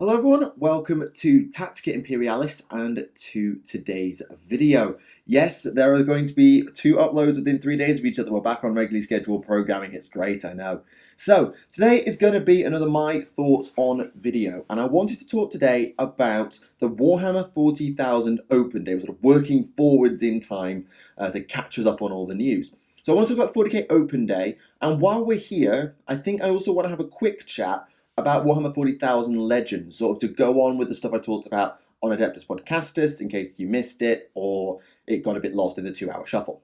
Hello everyone, welcome to Tactica Imperialis and to today's video. Yes, there are going to be 2 uploads within 3 days of each other. We're back on regularly scheduled programming, it's great, I know. So, today is going to be another My Thoughts on video, and I wanted to talk today about the Warhammer 40,000 Open Day. We're sort of working forwards in time to catch us up on all the news. So I want to talk about 40k Open Day, and while we're here, I think I also want to have a quick chat about Warhammer 40,000 Legends, sort of to go on with the stuff I talked about on Adeptus Podcastus, in case you missed it, or it got a bit lost in the 2-hour shuffle.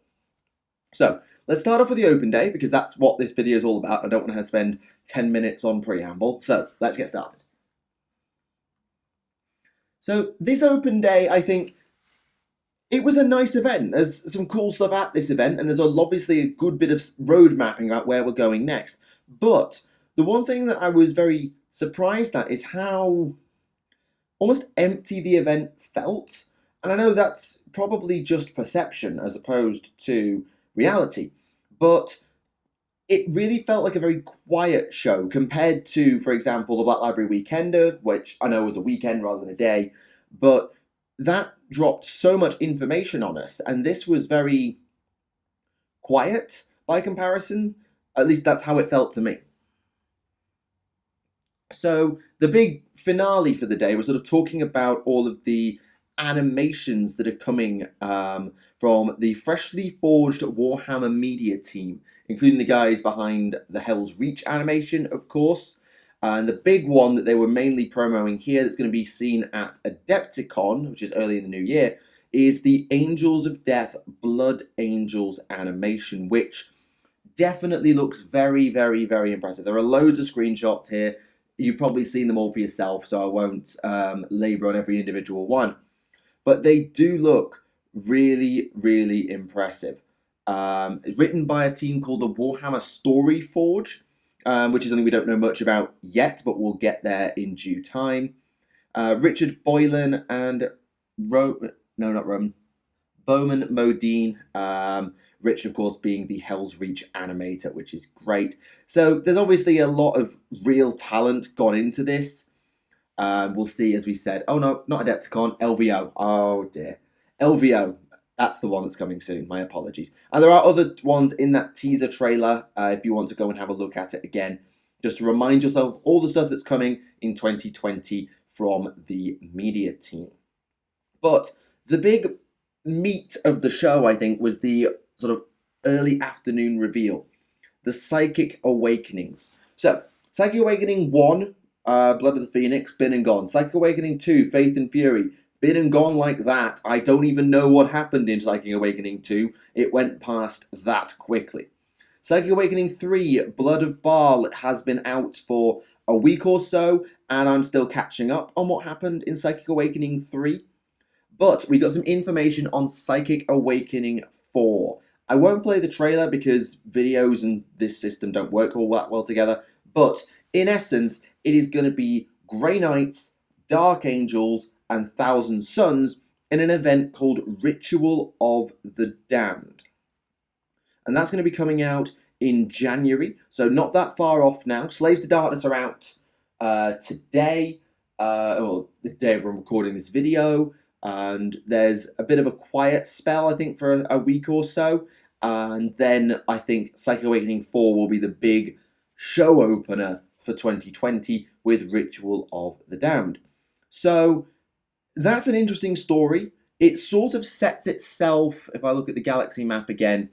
So, let's start off with the Open Day, because that's what this video is all about. I don't want to spend 10 minutes on preamble, so let's get started. So, this Open Day, I think, it was a nice event. There's some cool stuff at this event, and there's obviously a good bit of road mapping about where we're going next. But the one thing that I was very surprised at is how almost empty the event felt. And I know that's probably just perception as opposed to reality, but it really felt like a very quiet show compared to, for example, the Black Library Weekender, which I know was a weekend rather than a day, but that dropped so much information on us, and this was very quiet by comparison. At least that's how it felt to me. So the big finale for the day was sort of talking about all of the animations that are coming from the freshly forged Warhammer media team, including the guys behind the Hell's Reach animation, of course. And the big one that they were mainly promoting here that's going to be seen at Adepticon, which is early in the new year, is the Angels of Death Blood Angels animation, which definitely looks very, very, very impressive. There are loads of screenshots here. You've probably seen them all for yourself, so I won't labour on every individual one. But they do look really, really impressive. Written by a team called the Warhammer Story Forge, which is something we don't know much about yet, but we'll get there in due time. Richard Boylan and Bowman Modine. Rich, of course, being the Hell's Reach animator, which is great. So there's obviously a lot of real talent gone into this. We'll see, as we said. Oh no, not Adepticon, LVO. Oh dear. LVO, that's the one that's coming soon. My apologies. And there are other ones in that teaser trailer, if you want to go and have a look at it again. Just to remind yourself all the stuff that's coming in 2020 from the media team. But the big meat of the show, I think, was the sort of early afternoon reveal. The Psychic Awakenings. So, Psychic Awakening 1, Blood of the Phoenix, been and gone. Psychic Awakening 2, Faith and Fury, been and gone like that. I don't even know what happened in Psychic Awakening 2. It went past that quickly. Psychic Awakening 3, Blood of Baal, has been out for a week or so, and I'm still catching up on what happened in Psychic Awakening 3. But we got some information on Psychic Awakening 4. I won't play the trailer because videos and this system don't work all that well together. But in essence, it is going to be Grey Knights, Dark Angels, and Thousand Suns in an event called Ritual of the Damned. And that's going to be coming out in January, so not that far off now. Slaves to Darkness are out today, or the day of recording this video. And there's a bit of a quiet spell, I think, for a week or so. And then I think Psychic Awakening 4 will be the big show opener for 2020 with Ritual of the Damned. So that's an interesting story. It sort of sets itself, if I look at the galaxy map again,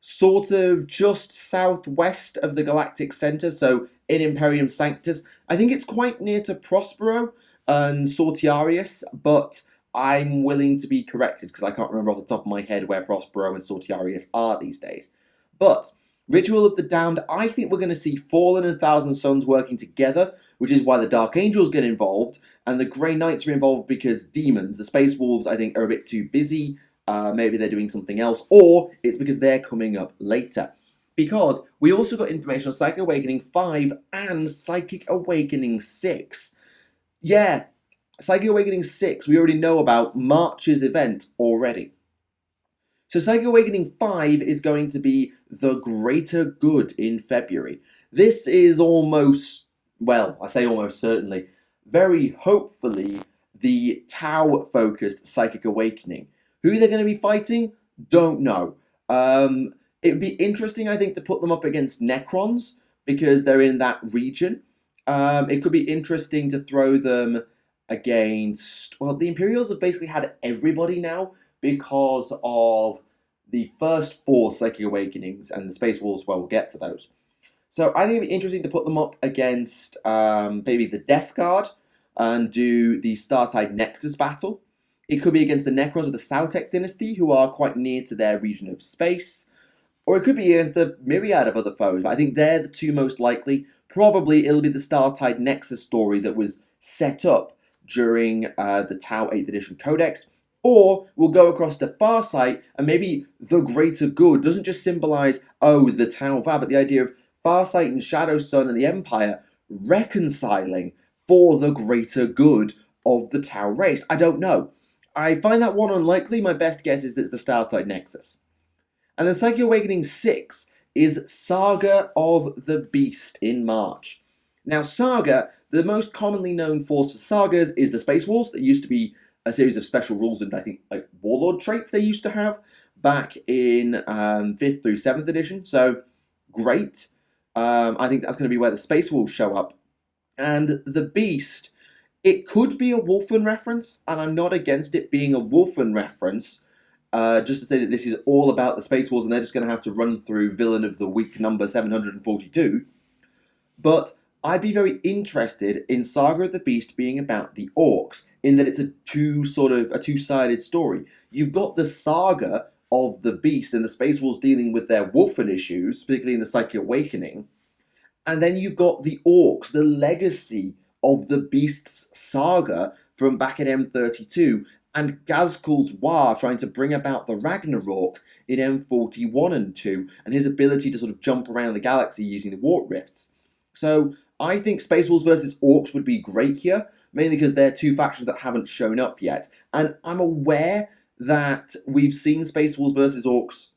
sort of just southwest of the galactic center, so in Imperium Sanctus. I think it's quite near to Prospero and Sortiarius, but I'm willing to be corrected because I can't remember off the top of my head where Prospero and Sortiarius are these days. But Ritual of the Damned, I think we're going to see Fallen and Thousand Suns working together, which is why the Dark Angels get involved, and the Grey Knights are involved because demons, the Space Wolves, I think, are a bit too busy. Maybe they're doing something else, or it's because they're coming up later. Because we also got information on Psychic Awakening 5 and Psychic Awakening 6. Yeah, Psychic Awakening 6, we already know about March's event already. So Psychic Awakening 5 is going to be the Greater Good in February. This is almost, well, I say almost certainly, very hopefully, the Tau-focused Psychic Awakening. Who they're going to be fighting? Don't know. It would be interesting, I think, to put them up against Necrons, because they're in that region. It could be interesting to throw them against... Well, the Imperials have basically had everybody now because of the first 4 Psychic Awakenings and the Space Wolves. Well, we'll get to those. So I think it'd be interesting to put them up against maybe the Death Guard and do the Startide Nexus battle. It could be against the Necrons of the Sautek dynasty, who are quite near to their region of space. Or it could be against the myriad of other foes, but I think they're the 2 most likely. Probably it'll be the Startide Nexus story that was set up during the Tau 8th edition Codex. Or we'll go across to Farsight, and maybe the greater good doesn't just symbolize, oh, the Tau Va, but the idea of Farsight and Shadow Sun and the Empire reconciling for the greater good of the Tau race. I don't know. I find that one unlikely. My best guess is that the Startide Nexus. And then Psychic Awakening 6 is Saga of the Beast in March. Now, Saga, the most commonly known force for sagas is the Space Wolves. That used to be a series of special rules and I think like Warlord traits they used to have back in 5th through 7th edition. So, great. I think that's going to be where the Space Wolves show up. And the Beast, it could be a Wolfen reference, and I'm not against it being a Wolfen reference, just to say that this is all about the Space Wolves and they're just going to have to run through Villain of the Week number 742. But I'd be very interested in Saga of the Beast being about the Orcs, in that it's a two-sided story. You've got the saga of the Beast and the Space Wolves dealing with their Wolfen issues, particularly in the Psychic Awakening. And then you've got the Orcs, the legacy of the Beast's saga from back at M32, and Gazkul's War trying to bring about the Ragnarok in M41 and 2, and his ability to sort of jump around the galaxy using the warp rifts. So I think Space Wolves versus Orcs would be great here, mainly because they're 2 factions that haven't shown up yet. And I'm aware that we've seen Space Wolves versus Orcs.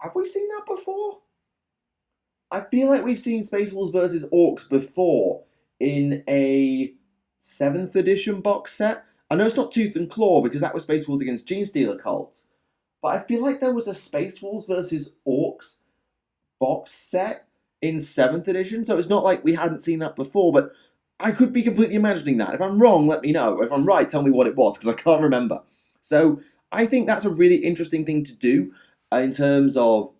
Have we seen that before? I feel like we've seen Space Wolves versus Orcs before in a 7th edition box set. I know it's not Tooth and Claw because that was Space Wolves against Genestealer cults, but I feel like there was a Space Wolves versus Orcs box set in 7th edition, so it's not like we hadn't seen that before, but I could be completely imagining that. If I'm wrong, let me know. If I'm right, tell me what it was, because I can't remember. So I think that's a really interesting thing to do in terms of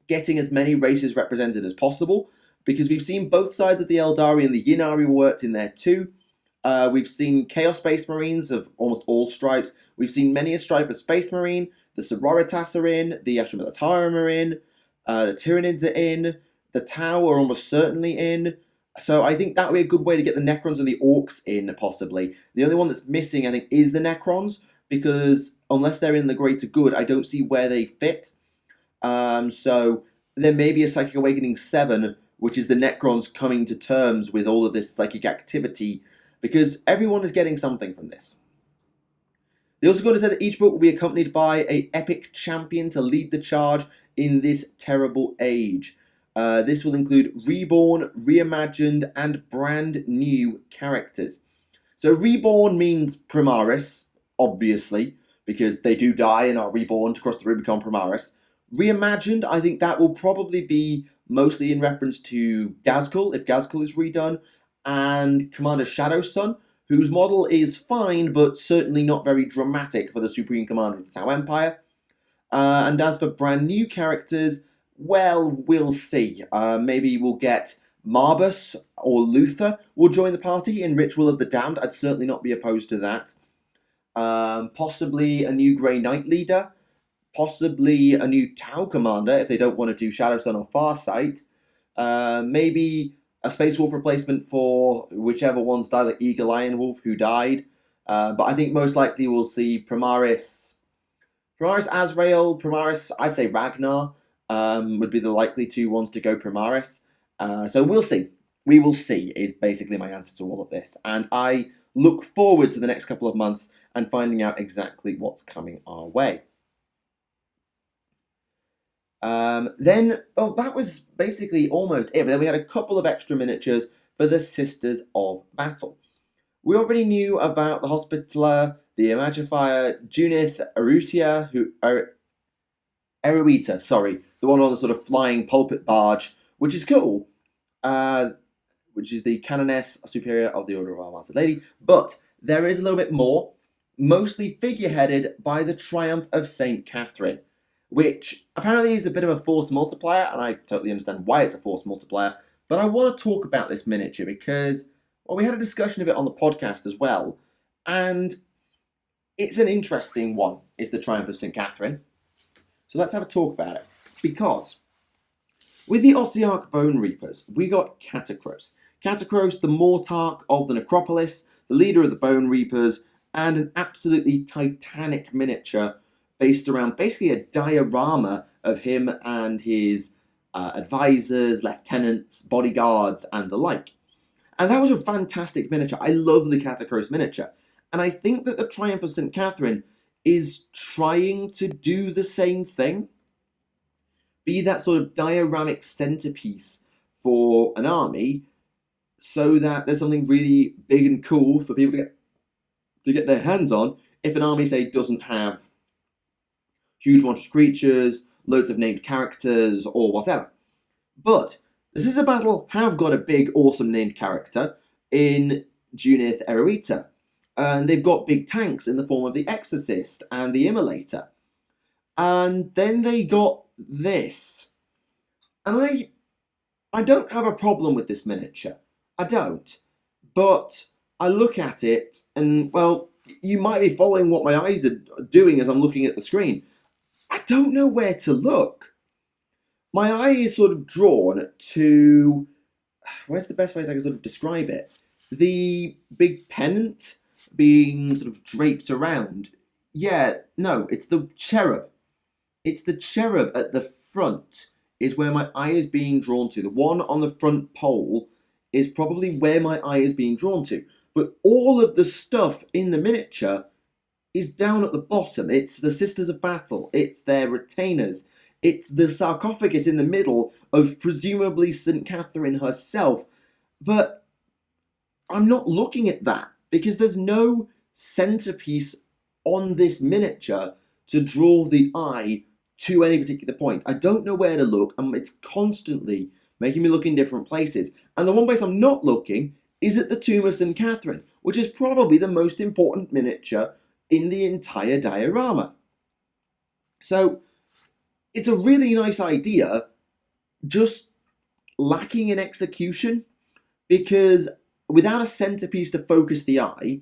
getting as many races represented as possible, because we've seen both sides of the Eldari and the Yinari worked in there too. We've seen Chaos Space Marines of almost all stripes. We've seen many a stripe of Space Marine. The Sororitas are in. The Astra Militarum are in. The Tyranids are in. The Tau are almost certainly in. So I think that would be a good way to get the Necrons and the Orcs in, possibly. The only one that's missing, I think, is the Necrons, because unless they're in the Greater Good, I don't see where they fit. So there may be a Psychic Awakening 7, which is the Necrons coming to terms with all of this psychic activity, because everyone is getting something from this. They also go to say that each book will be accompanied by an epic champion to lead the charge in this terrible age. This will include reborn, reimagined, and brand new characters. So reborn means Primaris, obviously, because they do die and are reborn to cross the Rubicon Primaris. Reimagined, I think that will probably be mostly in reference to Gazkul, if Gazkul is redone, and Commander Shadow Sun, whose model is fine, but certainly not very dramatic for the Supreme Commander of the Tau Empire. And as for brand new characters, well, we'll see. Maybe we'll get Marbus or Luther will join the party in Ritual of the Damned. I'd certainly not be opposed to that. Possibly a new Grey Knight leader. Possibly a new Tau commander if they don't want to do Shadow Sun or Farsight. Maybe a Space Wolf replacement for whichever one's died, like Eagle Iron Wolf, who died. But I think most likely we'll see Primaris Azrael, Primaris, I'd say Ragnar would be the likely 2 ones to go Primaris. So we'll see. We will see is basically my answer to all of this. And I look forward to the next couple of months and finding out exactly what's coming our way. That was basically almost it. But then we had a couple of extra miniatures for the Sisters of Battle. We already knew about the Hospitaller, the Imagifier, Junith, Eruita, sorry, the one on the sort of flying pulpit barge, which is cool, which is the Canoness Superior of the Order of Our Martyred Lady, but there is a little bit more, mostly figureheaded by the Triumph of St. Catherine, which apparently is a bit of a force multiplier, and I totally understand why it's a force multiplier, but I want to talk about this miniature because, well, we had a discussion of it on the podcast as well, and it's an interesting one, is the Triumph of St. Catherine. So let's have a talk about it. Because with the Ossiarch Bone Reapers, we got Catacros. Catacros, the Mortarch of the Necropolis, the leader of the Bone Reapers, and an absolutely titanic miniature based around basically a diorama of him and his advisors, lieutenants, bodyguards, and the like. And that was a fantastic miniature. I love the Catacros miniature. And I think that the Triumph of St. Catherine is trying to do the same thing. Be that sort of dioramic centerpiece for an army, so that there's something really big and cool for people to get their hands on if an army, say, doesn't have huge monstrous creatures, loads of named characters, or whatever. But the Sisters of Battle have got a big, awesome named character in Junith Eruita. And they've got big tanks in the form of the Exorcist and the Immolator. And then they got this. And I don't have a problem with this miniature. I don't. But I look at it and, well, you might be following what my eyes are doing as I'm looking at the screen. I don't know where to look. My eye is sort of drawn to... Where's the best way I can sort of describe it? The big pennant being sort of draped around. Yeah, no, it's the cherub. It's the cherub at the front is where my eye is being drawn to. The one on the front pole is probably where my eye is being drawn to. But all of the stuff in the miniature is down at the bottom. It's the Sisters of Battle. It's their retainers. It's the sarcophagus in the middle of presumably St. Catherine herself. But I'm not looking at that, because there's no centerpiece on this miniature to draw the eye to any particular point. I don't know where to look, and it's constantly making me look in different places. And the one place I'm not looking is at the Tomb of St. Catherine, which is probably the most important miniature in the entire diorama. So it's a really nice idea, just lacking in execution, because without a centerpiece to focus the eye,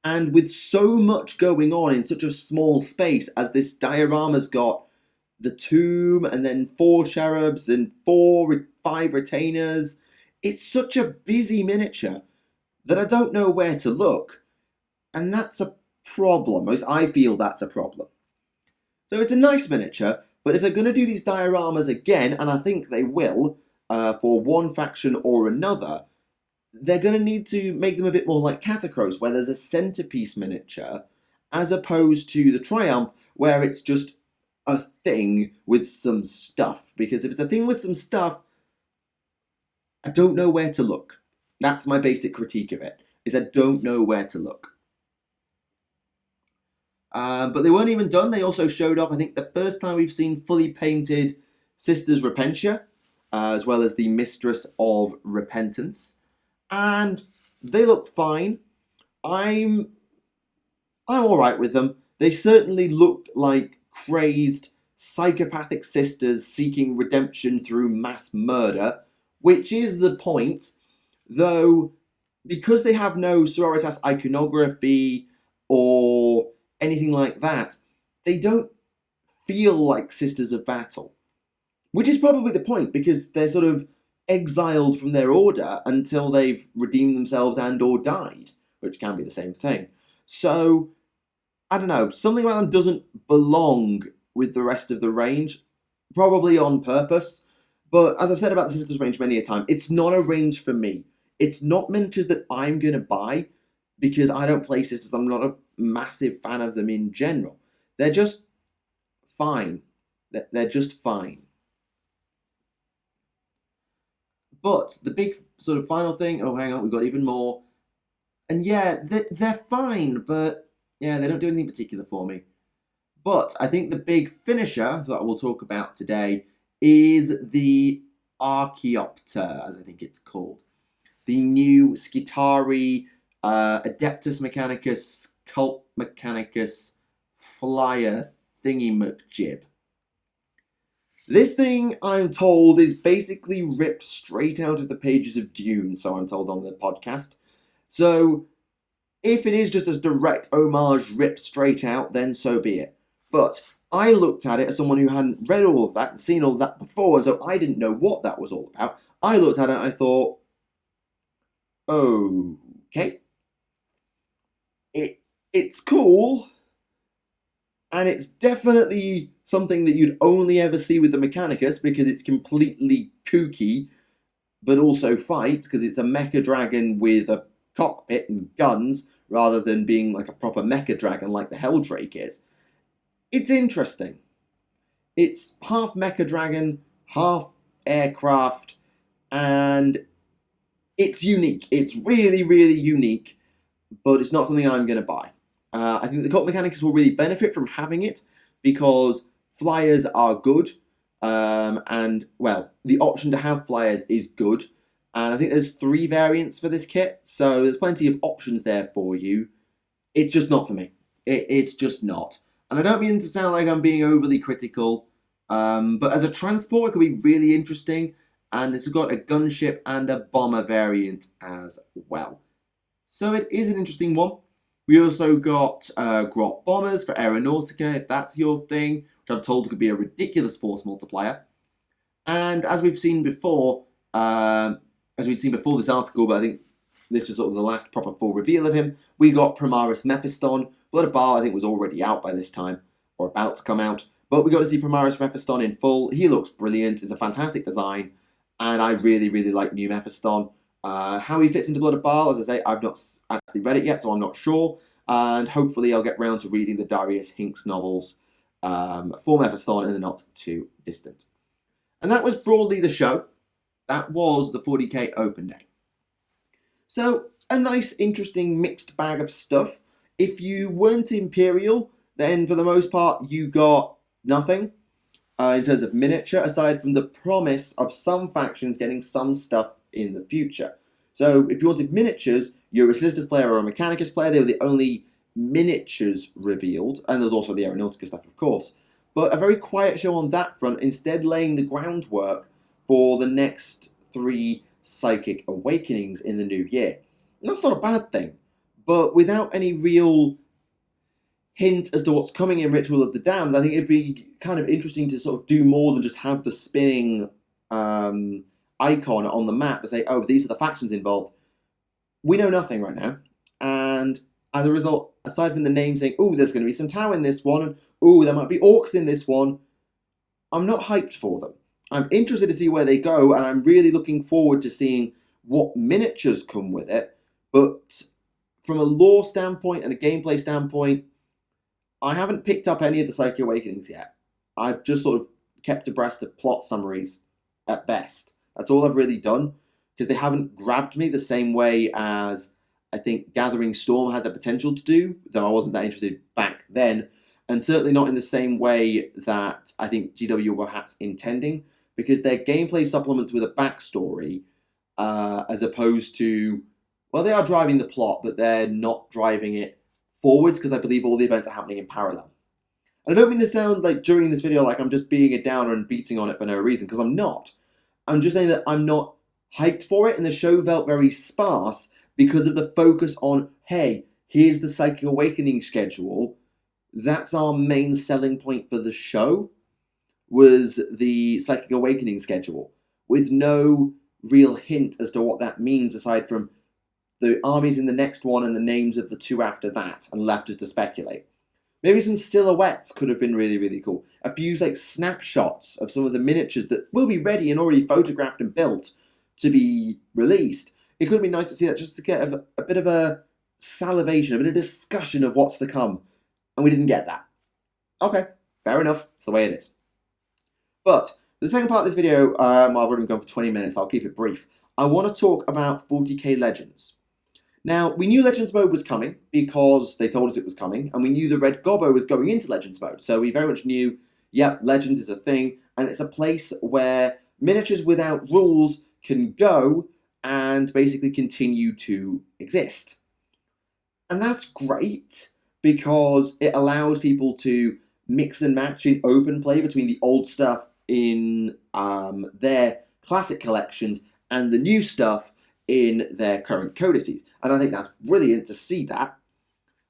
and with so much going on in such a small space, as this diorama's got the tomb, and then 4 cherubs, and 5 retainers, it's such a busy miniature that I don't know where to look. And that's a problem. At least I feel that's a problem. So it's a nice miniature, but if they're going to do these dioramas again, and I think they will, for one faction or another, they're going to need to make them a bit more like Catacros, where there's a centerpiece miniature, as opposed to the Triumph, where it's just a thing with some stuff. Because if it's a thing with some stuff, I don't know where to look. That's my basic critique of it, is I don't know where to look. But they weren't even done. They also showed off, I think, the first time we've seen fully painted Sisters Repentia, as well as the Mistress of Repentance. And they look fine. I'm alright with them. They certainly look like crazed, psychopathic sisters seeking redemption through mass murder, which is the point, though, because they have no Sororitas iconography or anything like that, they don't feel like Sisters of Battle. Which is probably the point, because they're sort of exiled from their order until they've redeemed themselves and or died, which can be the same thing. So, I don't know, something about them doesn't belong with the rest of the range, probably on purpose, but as I've said about the Sisters range many a time, it's not a range for me. It's not miniatures that I'm going to buy, because I don't play Sisters, I'm not a massive fan of them in general. They're just fine. They're just fine. But the big sort of final thing, oh hang on, we've got even more. And yeah, they're fine, but yeah, they don't do anything particular for me. But I think the big finisher that we'll talk about today is the Archaeopter, as I think it's called. The new Skitari Adeptus Mechanicus Cult Mechanicus Flyer thingy-McJib. This thing, I'm told, is basically ripped straight out of the pages of Dune, so I'm told on the podcast. So, if it is just as direct homage ripped straight out, then so be it. But I looked at it as someone who hadn't read all of that and seen all of that before, and so I didn't know what that was all about. I looked at it and I thought, okay. It's cool, and it's definitely something that you'd only ever see with the Mechanicus because it's completely kooky, but also fights because it's a mecha dragon with a cockpit and guns rather than being like a proper mecha dragon like the Helldrake is. It's interesting. It's half mecha dragon, half aircraft, and it's unique. It's really, really unique, but it's not something I'm going to buy. I think the Cult Mechanicus will really benefit from having it because flyers are good, and, well, the option to have flyers is good, and I think there's 3 variants for this kit, so there's plenty of options there for you. It's just not for me. It's just not. And I don't mean to sound like I'm being overly critical, but as a transport, it could be really interesting, and it's got a gunship and a bomber variant as well. So it is an interesting one. We also got Grot Bombers for Aeronautica, if that's your thing, which I'm told could be a ridiculous force multiplier. And as we've seen before, this article, but I think this was sort of the last proper full reveal of him, we got Primaris Mephiston. Blood of Baal, I think, was already out by this time, or about to come out. But we got to see Primaris Mephiston in full. He looks brilliant. It's a fantastic design. And I really, really like New Mephiston. How he fits into Blood of Baal, as I say, I've not actually read it yet, so I'm not sure. And hopefully I'll get round to reading the Darius Hinks novels for Mephiston in the not too distant. And that was broadly the show. That was the 40k open day. So, a nice, interesting mixed bag of stuff. If you weren't Imperial, then for the most part you got nothing in terms of miniature, aside from the promise of some factions getting some stuff in the future. So if you wanted miniatures, you're a Resistance player or a Mechanicus player. They were the only miniatures revealed, and there's also the Aeronautica stuff, of course. But a very quiet show on that front, instead laying the groundwork for the next 3 Psychic Awakenings in the new year. And that's not a bad thing, but without any real hint as to what's coming in Ritual of the Damned, I think it'd be kind of interesting to sort of do more than just have the spinning icon on the map to say, oh, these are the factions involved. We know nothing right now, and as a result, aside from the name saying, oh, there's going to be some Tau in this one, and oh, there might be Orcs in this one, I'm not hyped for them. I'm interested to see where they go, and I'm really looking forward to seeing what miniatures come with it, but from a lore standpoint and a gameplay standpoint, I haven't picked up any of the Psychic Awakenings yet. I've just sort of kept abreast of plot summaries at best. That's all I've really done, because they haven't grabbed me the same way as I think Gathering Storm had the potential to do, though I wasn't that interested back then, and certainly not in the same way that I think GW were perhaps intending, because they're gameplay supplements with a backstory, as opposed to, well, they are driving the plot, but they're not driving it forwards, because I believe all the events are happening in parallel. And I don't mean to sound like during this video like I'm just being a downer and beating on it for no reason, because I'm not. I'm just saying that I'm not hyped for it, and the show felt very sparse because of the focus on, hey, here's the Psychic Awakening schedule. That's our main selling point for the show, was the Psychic Awakening schedule, with no real hint as to what that means aside from the armies in the next one and the names of the 2 after that, and left us to speculate. Maybe some silhouettes could have been really, really cool. A few like snapshots of some of the miniatures that will be ready and already photographed and built to be released. It could have been nice to see that, just to get a bit of a salivation, a bit of discussion of what's to come. And we didn't get that. Okay, fair enough. It's the way it is. But the second part of this video, while we're going to go for 20 minutes, I'll keep it brief. I want to talk about 40k Legends. Now, we knew Legends Mode was coming because they told us it was coming, and we knew the Red Gobbo was going into Legends Mode, so we very much knew, yep, Legends is a thing, and it's a place where miniatures without rules can go and basically continue to exist. And that's great, because it allows people to mix and match in open play between the old stuff in their classic collections and the new stuff in their current codices. And I think that's brilliant to see that.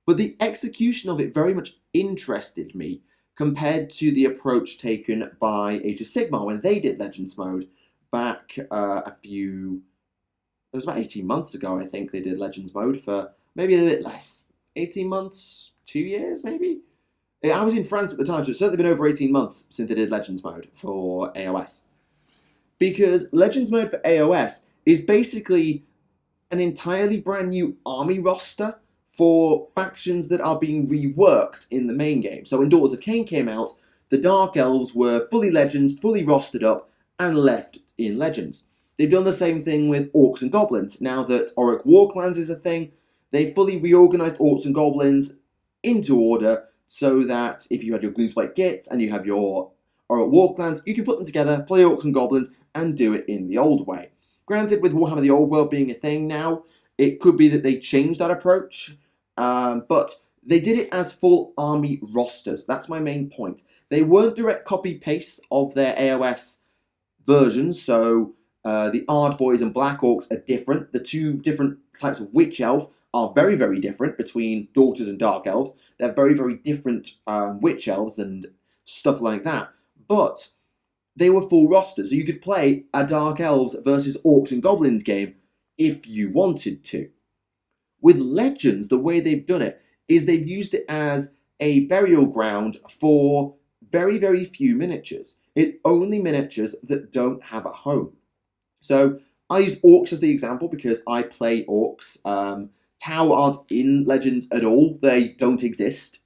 But the execution of it very much interested me compared to the approach taken by Age of Sigmar when they did Legends Mode back it was about 18 months ago, I think they did Legends Mode for maybe a little bit less. 18 months? 2 years, maybe? I was in France at the time, so it's certainly been over 18 months since they did Legends Mode for AOS. Because Legends Mode for AOS is basically an entirely brand new army roster for factions that are being reworked in the main game. So when Daughters of Cain came out, the Dark Elves were fully Legends, fully rostered up, and left in Legends. They've done the same thing with Orcs and Goblins. Now that Auric War Clans is a thing, they fully reorganized Orcs and Goblins into order so that if you had your Gloomspite Gits and you have your Auric War Clans, you can put them together, play Orcs and Goblins, and do it in the old way. Granted, with Warhammer the Old World being a thing now, it could be that they changed that approach, but they did it as full army rosters. That's my main point. They weren't direct copy-paste of their AOS versions, so the Ard Boys and Black Orcs are different. The two different types of Witch Elf are very, very different between Daughters and Dark Elves. They're very, very different Witch Elves and stuff like that. But they were full rosters, so you could play a Dark Elves versus Orcs and Goblins game if you wanted to. With Legends, the way they've done it is they've used it as a burial ground for very, very few miniatures. It's only miniatures that don't have a home. So I use Orcs as the example because I play Orcs. Tau aren't in Legends at all. They don't exist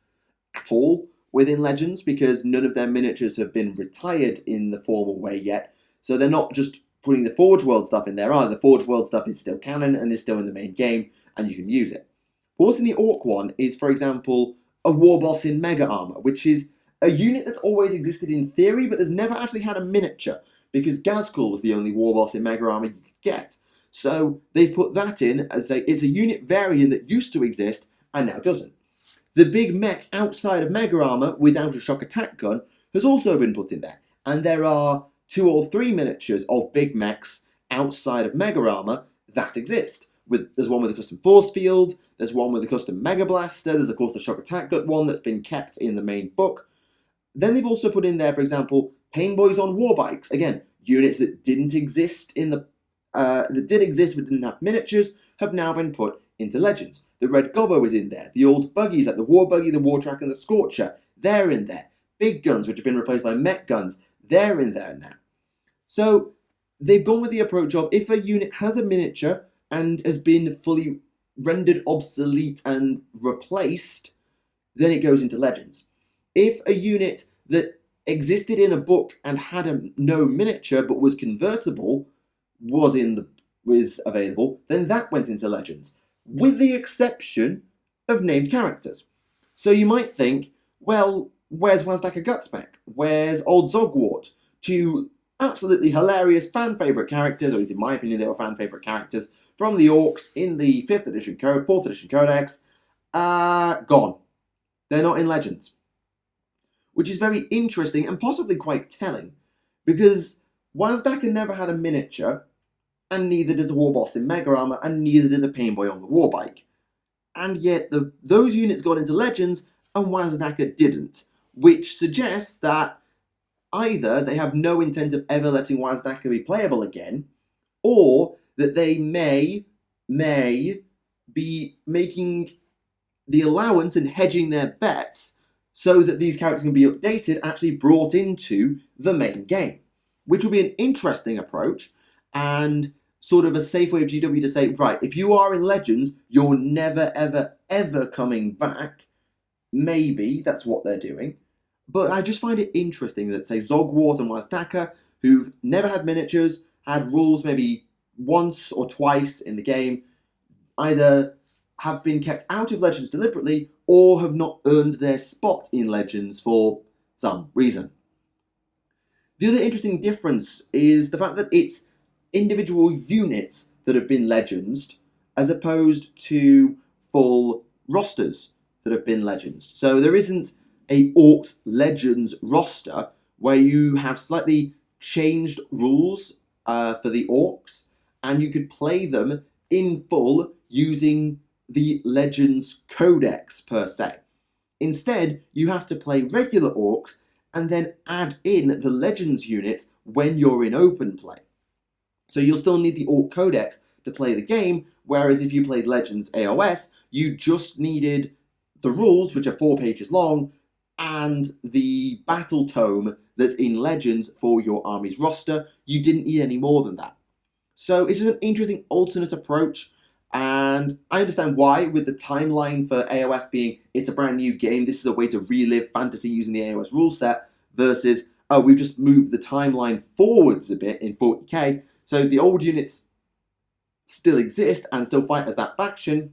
at all within Legends because none of their miniatures have been retired in the formal way yet. So they're not just putting the Forge World stuff in there either. The Forge World stuff is still canon and is still in the main game and you can use it. But what's in the Orc one is, for example, a War Boss in Mega Armor, which is a unit that's always existed in theory but has never actually had a miniature because Gazkul was the only War Boss in Mega Armor you could get. So they've put that in as it's a unit variant that used to exist and now doesn't. The big mech outside of Mega Armor without a shock attack gun has also been put in there. And there are 2 or 3 miniatures of big mechs outside of Mega Armor that exist. There's one with a custom force field, there's one with a custom Mega Blaster, there's of course the shock attack gun one that's been kept in the main book. Then they've also put in there, for example, Pain Boys on war bikes. Again, units that didn't exist in the that did exist but didn't have miniatures have now been put into Legends. The Red Gobbo is in there. The old buggies like the War Buggy, the War Track, and the Scorcher, they're in there. Big guns, which have been replaced by mech guns, they're in there now. So they've gone with the approach of if a unit has a miniature and has been fully rendered obsolete and replaced, then it goes into Legends. If a unit that existed in a book and had no miniature but was convertible was available, then that went into Legends, with the exception of named characters. So you might think, well, where's Wazdaka Gutspec? Where's Old Zogwart? Two absolutely hilarious fan favourite characters, or at least in my opinion they were fan favourite characters, from the Orcs in the 4th edition Codex, gone. They're not in Legends. Which is very interesting and possibly quite telling, because Wazdaka never had a miniature, and neither did the War Boss in Mega Armor, and neither did the Pain Boy on the War Bike. And yet those units got into Legends, and Wazdaka didn't, which suggests that either they have no intent of ever letting Wazdaka be playable again, or that they may be making the allowance and hedging their bets so that these characters can be updated, actually brought into the main game, which would be an interesting approach and sort of a safe way of GW to say, right, if you are in Legends, you're never, ever, ever coming back. Maybe that's what they're doing. But I just find it interesting that, say, Zogwart and Wazdaka, who've never had miniatures, had rules maybe once or twice in the game, either have been kept out of Legends deliberately or have not earned their spot in Legends for some reason. The other interesting difference is the fact that it's individual units that have been Legends as opposed to full rosters that have been Legends. So there isn't a Orcs Legends roster where you have slightly changed rules for the Orcs and you could play them in full using the Legends Codex per se. Instead, you have to play regular Orcs and then add in the Legends units when you're in open play. So you'll still need the Orc Codex to play the game, whereas if you played Legends AOS, you just needed the rules, which are 4 pages long, and the battle tome that's in Legends for your army's roster. You didn't need any more than that. So it's just an interesting alternate approach, and I understand why, with the timeline for AOS being it's a brand new game, this is a way to relive fantasy using the AOS rule set, versus, oh, we've just moved the timeline forwards a bit in 40k, so the old units still exist and still fight as that faction,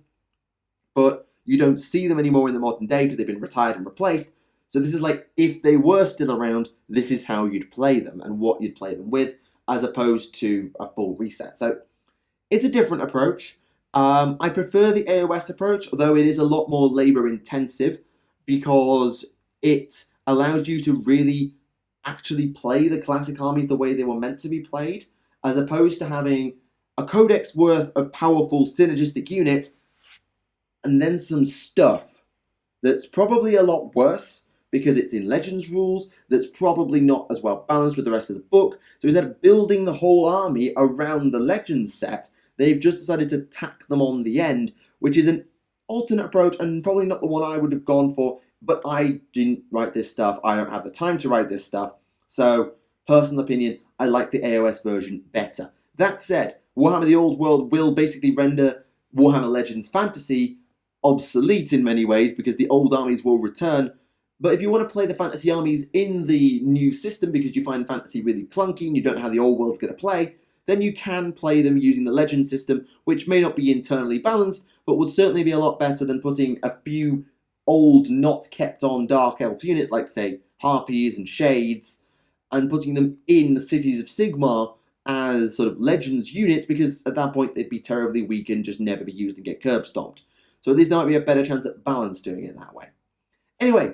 but you don't see them anymore in the modern day because they've been retired and replaced. So this is like, if they were still around, this is how you'd play them and what you'd play them with, as opposed to a full reset. So it's a different approach. I prefer the AOS approach, although it is a lot more labor intensive because it allows you to really actually play the classic armies the way they were meant to be played, as opposed to having a codex worth of powerful synergistic units and then some stuff that's probably a lot worse because it's in Legends rules, that's probably not as well balanced with the rest of the book. So instead of building the whole army around the Legends set, they've just decided to tack them on the end, which is an alternate approach and probably not the one I would have gone for, but I didn't write this stuff. I don't have the time to write this stuff. So, personal opinion, I like the AOS version better. That said, Warhammer the Old World will basically render Warhammer Legends Fantasy obsolete in many ways because the old armies will return. But if you want to play the fantasy armies in the new system because you find fantasy really clunky and you don't know how the old world's going to play, then you can play them using the Legend system, which may not be internally balanced, but would certainly be a lot better than putting a few old, not kept on Dark Elf units like, say, Harpies and Shades, and putting them in the Cities of Sigmar as sort of Legends units, because at that point they'd be terribly weak and just never be used and get curb stomped. So at least there might be a better chance at balance doing it that way. Anyway,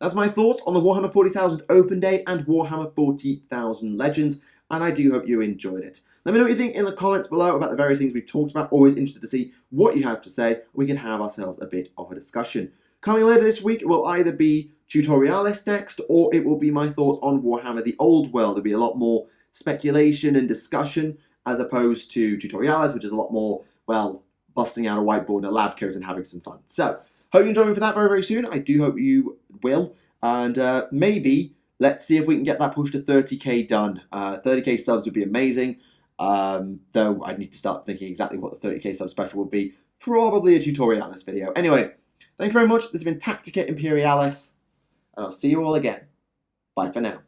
that's my thoughts on the Warhammer 40,000 Open Day and Warhammer 40,000 Legends, and I do hope you enjoyed it. Let me know what you think in the comments below about the various things we've talked about. Always interested to see what you have to say. We can have ourselves a bit of a discussion. Coming later this week will either be Tutorialis next, or it will be my thoughts on Warhammer the Old World. There'll be a lot more speculation and discussion, as opposed to Tutorialis, which is a lot more, well, busting out a whiteboard and a lab coat and having some fun. So, hope you join me for that very, very soon. I do hope you will. And maybe, let's see if we can get that push to 30k done. 30k subs would be amazing. Though I need to start thinking exactly what the 30k sub special would be. Probably a Tutorialis video. Anyway, thank you very much. This has been Tactica Imperialis. And I'll see you all again. Bye for now.